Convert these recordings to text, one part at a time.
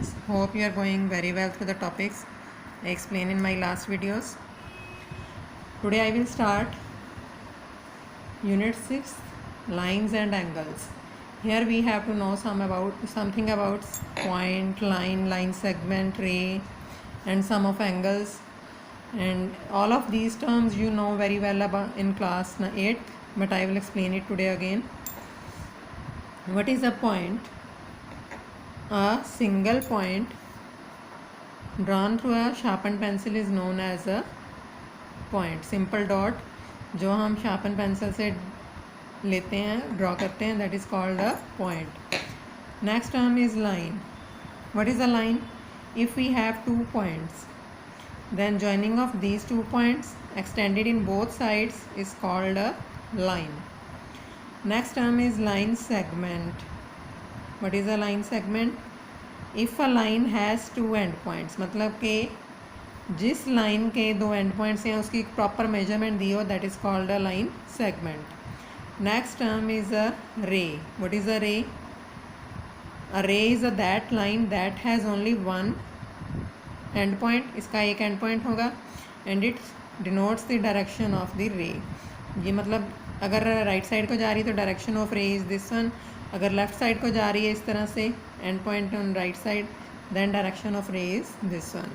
students, hope you are going very well through the topics I explained in my last videos. Today I will start Unit 6 Lines and Angles. Here we have to know something about point, line segment, ray and sum of angles, and all of these terms you know very well about in class 8, but I will explain it today again. What is a point? A single point drawn through a sharpened pencil is known as a point. Simple dot जो हम sharpened pencil से लेते हैं, draw करते हैं, that is called a point. Next term is line. What is a line? If we have 2 points, then joining of these 2 points extended in both sides is called a line. Next term is line segment. What is a line segment? If a line has 2 end points, मतलब कि जिस line के 2 and points हैं उसकी proper measurement दी हो, that is called a line segment. Next term is a ray. What is a ray? A ray is a that line that has only one end point. इसका एक end point होगा and it denotes the direction of the ray. ये मतलब अगर right side को जा रही है तो direction of ray is this one. अगर लेफ़्ट साइड को जा रही है इस तरह से and point on right side, then direction of ray is this one.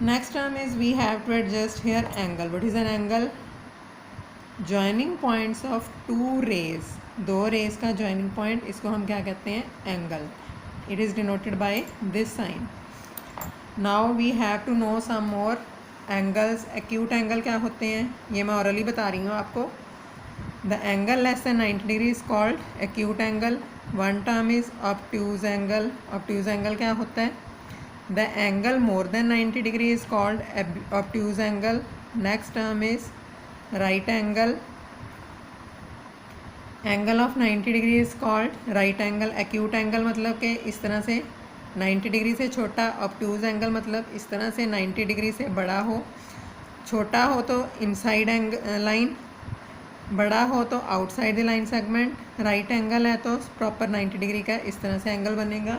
Next term is we have to adjust here angle. What is an angle? Joining points of 2 rays. 2 rays का joining point, इसको हम क्या कहते हैं? Angle. It is denoted by this sign. Now we have to know some more angles. Acute angle क्या होते हैं? ये मैं orally बता रही हूँ आपको. The angle less than 90 degree is called acute angle. One term is obtuse angle. Obtuse angle क्या होता है? The angle more than 90 degree is called obtuse angle. Next term is right angle. Angle of 90 degree is called right angle. Acute angle मतलब कि इस तरह से 90 degree से छोटा. obtuse angle मतलब इस तरह से 90 डिग्री से बड़ा हो. छोटा हो तो इनसाइड लाइन, बड़ा हो तो outside the line segment. Right angle है तो प्रॉपर 90 डिग्री का इस तरह से एंगल बनेगा.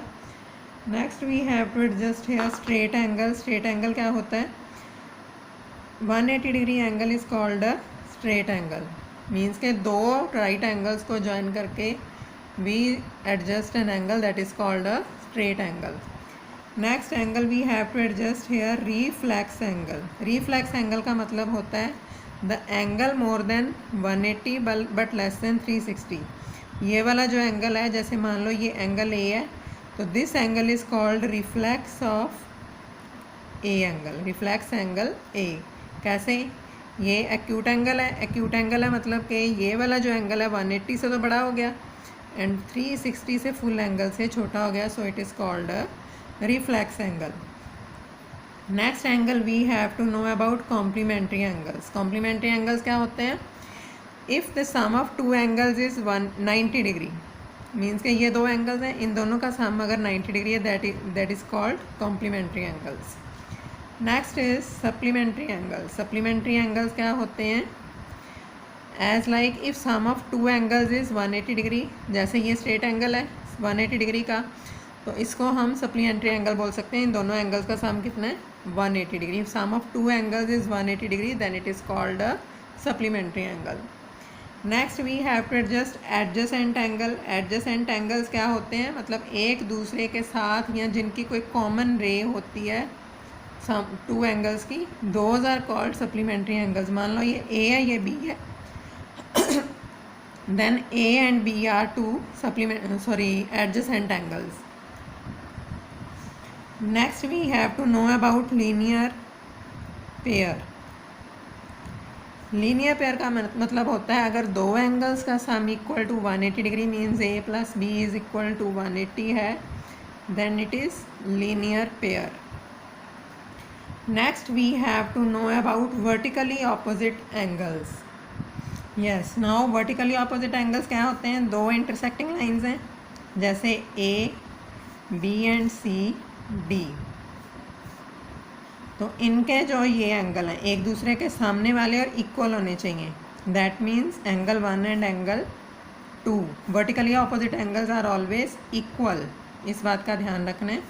Next we have to adjust here straight angle. Straight angle क्या होता है? 180 degree angle is called a straight angle. Means के 2 राइट एंगल्स को ज्वाइन करके we adjust an angle that is called a straight angle. Next angle we have to adjust here reflex angle. Reflex angle का मतलब होता है the angle more than 180 but less than 360. ये वाला जो angle है, जैसे मान लो ये एंगल ए है, तो this angle is called reflex of A angle. Reflex angle A. कैसे? ये एक्यूट एंगल है. एक्यूट एंगल है मतलब कि ये वाला जो एंगल है 180 से तो बड़ा हो गया एंड 360 से फुल एंगल से छोटा हो गया, so it is called a reflex angle. Next angle we have to know about complementary angles. Complementary angles क्या होते हैं? If the sum of 2 angles is 190 degree, means के ये 2 एंगल्स हैं, इन दोनों का सम अगर 90 डिग्री है, that is called complementary angles. Next is supplementary angles. Supplementary angles क्या होते हैं? As like if sum of 2 angles is 180 degree, जैसे ये स्ट्रेट एंगल है 180 डिग्री का, तो इसको हम सप्लीमेंट्री एंगल बोल सकते हैं. इन दोनों एंगल्स का सम कितना है? 180 degree. If sum of 2 angles is 180 degree, then it is called a supplementary angle. Next we have to adjust adjacent angle. Adjacent angles क्या होते हैं? मतलब एक दूसरे के साथ या जिनकी कोई कॉमन रे होती है 2 एंगल्स की, those are called supplementary angles. मान लो ये ए है, ये बी है, then A and B are 2 adjacent angles. Next we have to know about linear pair. Linear pair का मतलब होता है अगर 2 एंगल्स का sum equal to 180 degree, means A plus B is equal to 180 है, then it is linear pair. Next we have to know about vertically opposite angles. Yes, now vertically opposite angles क्या होते हैं? 2 intersecting lines हैं, जैसे ए, B and C, D. तो इनके जो ये एंगल हैं एक दूसरे के सामने वाले और इक्वल होने चाहिए. That means angle 1 and angle 2. Vertically opposite angles are always equal. इस बात का ध्यान रखना है।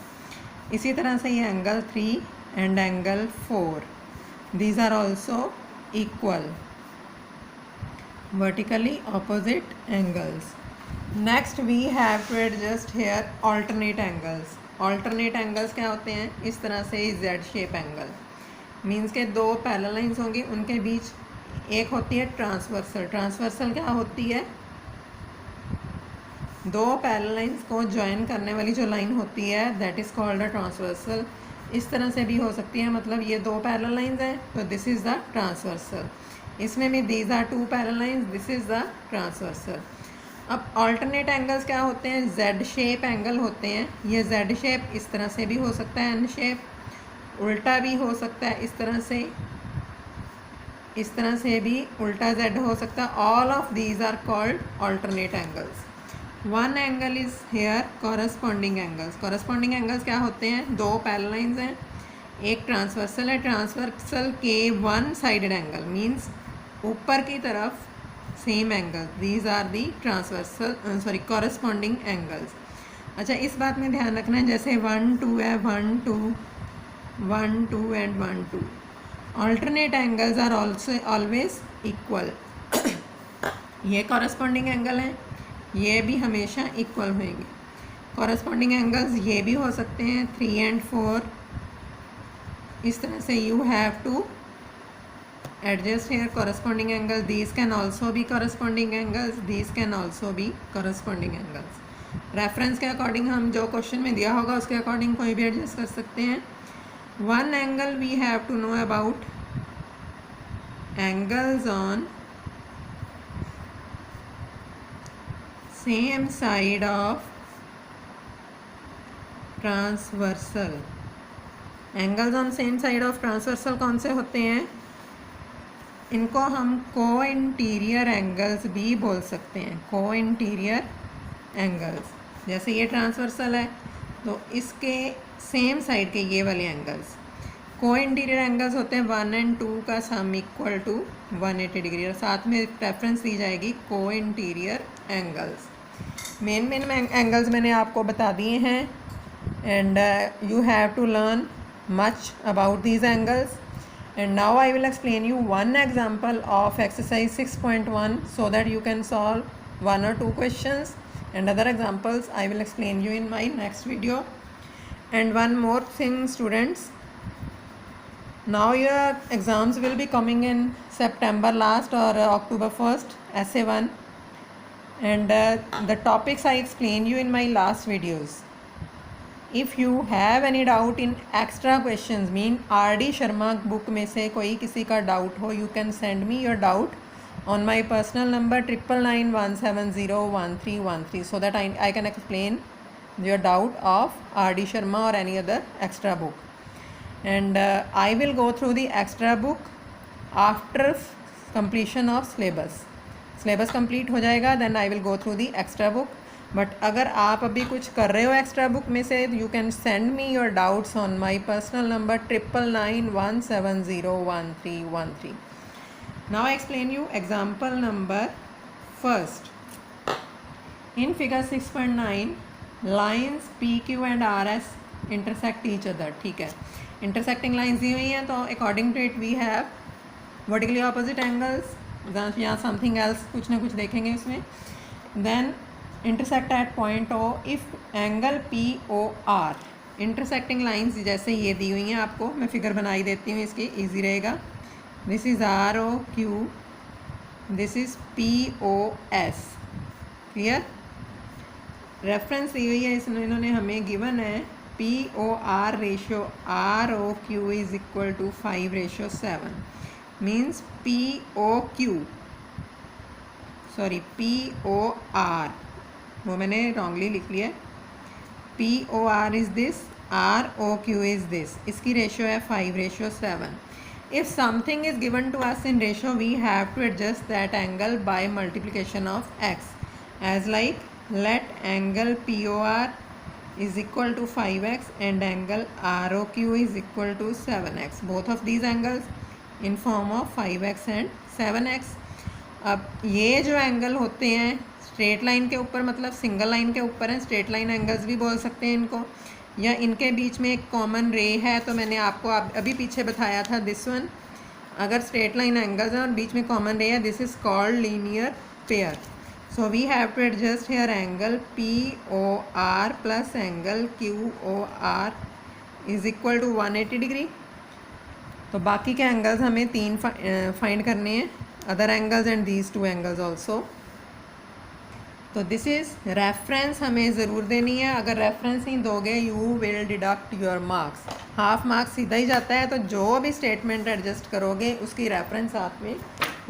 इसी तरह से ये angle 3 and angle 4, these are also equal, vertically opposite angles. Next we have to adjust here alternate angles. Alternate angles क्या होते हैं? इस तरह से Z shape angle, मीन्स के दो पैरेलल लाइंस होंगी, उनके बीच एक होती है ट्रांसवर्सल। ट्रांसवर्सल क्या होती है? दो पैरेलल लाइंस को ज्वाइन करने वाली जो लाइन होती है, that is called a transversal. इस तरह से भी हो सकती है, मतलब ये दो पैरेलल लाइंस हैं तो दिस इज़ द ट्रांसवर्सल। इसमें भी these are two parallel lines, this is the transversal. अब ऑल्टरनेट एंगल्स क्या होते हैं? जेड शेप एंगल होते हैं। ये जेड शेप इस तरह से भी हो सकता है, एन शेप, उल्टा भी हो सकता है इस तरह से, इस तरह से भी उल्टा जेड हो सकता है। All of these are called alternate angles. One angle is here corresponding angles. Corresponding angles क्या होते हैं? दो पैरेलल लाइंस हैं, एक ट्रांसवर्सल है, ट्रांसवर्सल के वन साइडेड एंगल मीन्स ऊपर की तरफ same angle, these are the transversal corresponding angles. अच्छा, इस बात में ध्यान रखना है, जैसे 1 2 है, 1 2 1 2 and 1 2, alternate angles are also always equal. ये कॉरस्पॉन्डिंग एंगल हैं, ये भी हमेशा इक्वल होंगे। कॉरस्पॉन्डिंग एंगल्स ये भी हो सकते हैं 3 एंड 4, इस तरह से you have to adjust here corresponding angles. These can also be corresponding angles, these can also be corresponding angles. Reference के अकॉर्डिंग हम जो क्वेश्चन में दिया होगा उसके अकॉर्डिंग कोई भी एडजस्ट कर सकते हैं। One angle we have to know about angles on same side of transversal. Angles on same side of transversal कौन से होते हैं? इनको हम को इंटीरियर एंगल्स भी बोल सकते हैं, को इंटीरियर एंगल्स। जैसे ये ट्रांसवर्सल है तो इसके सेम साइड के ये वाले एंगल्स को इंटीरियर एंगल्स होते हैं। 1 एंड 2 का सम इक्वल टू 180 डिग्री, और साथ में रेफरेंस दी जाएगी को इंटीरियर एंगल्स। मेन एंगल्स मैंने आपको बता दिए हैं, and you have to learn much about these angles. And now I will explain you one example of exercise 6.1 so that you can solve 1 or 2 questions, and other examples I will explain you in my next video. And one more thing students, now your exams will be coming in September last or October 1st, essay 1, and the topics I explained you in my last videos. If you have any doubt in extra questions, mean R.D. Sharma book में से कोई किसी का doubt हो, you can send me your doubt on my personal number 9991701313 so that I can explain your doubt of R.D. Sharma or any other extra book. And I will go through the extra book after completion of syllabus. Syllabus complete हो जाएगा, then I will go through the extra book. But अगर आप अभी कुछ कर रहे हो extra book में से, you can send me your doubts on my personal number 9991701313. Now I explain you example number first. In figure 6.9 lines P Q and R S intersect each other. ठीक है, इंटरसेक्टिंग लाइन्स दी हुई हैं, तो according to it we have vertically opposite angles या something else, कुछ ना कुछ देखेंगे इसमें. Then intersect at point O if angle P O R. Intersecting lines जैसे ये दी हुई हैं, आपको मैं फिगर बना ही देती हूँ, इसकी इजी रहेगा. This is R O Q, this is P O S. Clear? Reference दी हुई है, इसमें इन्होंने हमें गिवन है P O R ratio R O Q is equal to 5:7. Means P O Q, sorry P O R, वो मैंने wrongly लिख लिया. P O R is this, R O Q is this. इसकी रेशो है 5:7. If something is given to us in ratio, we have to adjust that angle by multiplication of x. As like let angle P O R is equal to 5x and angle R O Q is equal to 7x. Both of these angles in form of 5x and 7x. अब ये जो angle होते हैं straight line के ऊपर मतलब single line के ऊपर है, स्ट्रेट लाइन एंगल्स भी बोल सकते हैं इनको, या इनके बीच में एक कॉमन रे है, तो मैंने आपको अभी पीछे बताया था दिस वन, अगर स्ट्रेट लाइन एंगल्स हैं और बीच में कॉमन रे है, this is called linear pair. So we have to adjust here angle POR plus angle QOR is equal to 180 degree. तो बाकी के एंगल्स हमें 3 फाइंड करने हैं, other angles and these 2 angles also. तो दिस इज़ रेफरेंस हमें ज़रूर देनी है. अगर रेफरेंस नहीं दोगे you will deduct your marks. Half marks सीधा ही जाता है, तो जो भी स्टेटमेंट एडजस्ट करोगे उसकी रेफरेंस साथ में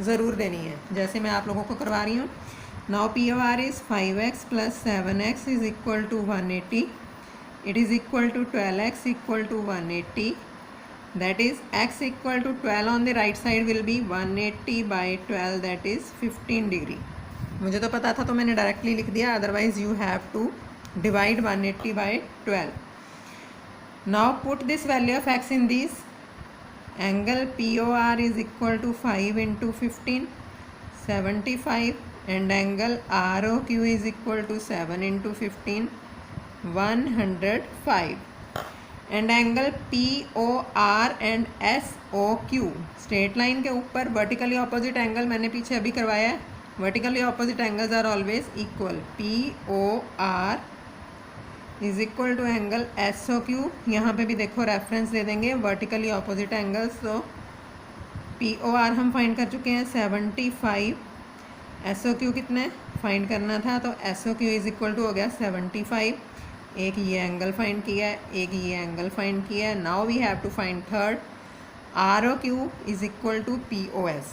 ज़रूर देनी है, जैसे मैं आप लोगों को करवा रही हूँ. Now POR is 5x plus 7x is equal to 180. It is equal to 12x equal to 180. That is x equal to 12 on the right side will be 180 by 12, that is 15 degree. मुझे तो पता था तो मैंने directly लिख दिया, otherwise you have to divide 180 by 12. Now put this value of x in this. Angle POR is equal to 5 into 15, 75. And angle ROQ is equal to 7 into 15, 105. And angle POR and SOQ straight line के ऊपर vertically opposite angle मैंने पीछे अभी करवाया है. Vertically opposite angles are always equal. POR is equal to angle SOQ. यहाँ पे भी देखो रेफरेंस दे देंगे वर्टिकली ऑपोजिट एंगल्स. तो POR हम फाइंड कर चुके हैं 75. SOQ कितने फाइंड करना था, तो SOQ इज इक्वल टू हो गया 75. एक ये एंगल फाइंड किया है, एक ये एंगल फाइंड किया है. Now we have to find third. ROQ is equal to POS.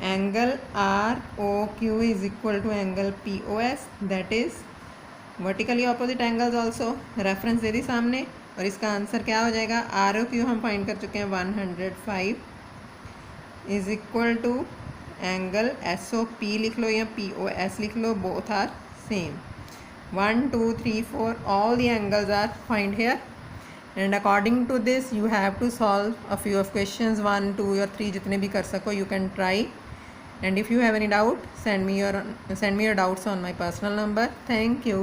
Angle ROQ is equal to angle POS, that is vertically opposite angles also. Reference दे दी सामने, और इसका आंसर क्या हो जाएगा. ROQ हम फाइंड कर चुके हैं 105 is equal to angle SOP लिख लो या POS लिख लो, both are same. 1 2 3 4 all the angles are find here, and according to this you have to solve a few of questions, 1 2 or 3 जितने भी कर सको you can try. And if you have any doubt, send me your doubts on my personal number. Thank you.